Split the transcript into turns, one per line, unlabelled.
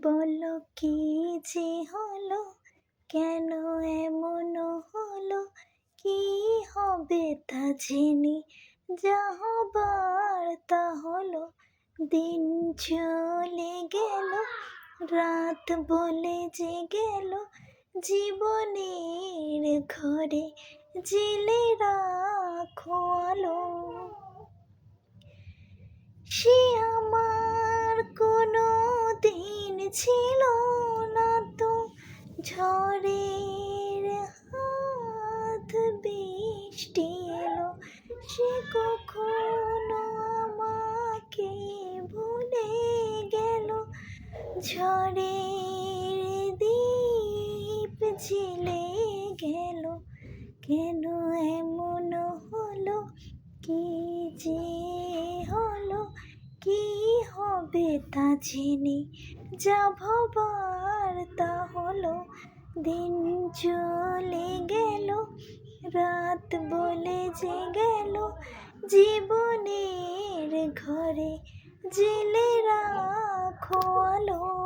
বলো কি যে হলো, কেন এমন হলো, কি হবে তা জেনে, যা হবার তা হলো। দিন চলে গেল, রাত বলে যে গেল, জীবনের ঘরে জেলে রাখো আলো। সে আমার কোনো দিন ছিল না তো, ঝড়ের হাত বৃষ্টি এলো, সে কখনো আমাকে ভুলে গেল। ঝড়ের দ্বীপ ঝিলে গেল, কেন এমন হলো, কি যে হলো, কি হবে তা জেনে, যা ভাবার তা হলো। দিন চলে গেল, রাত বলে যে গেল, জীবনের ঘরে জেলে রাখো আলো।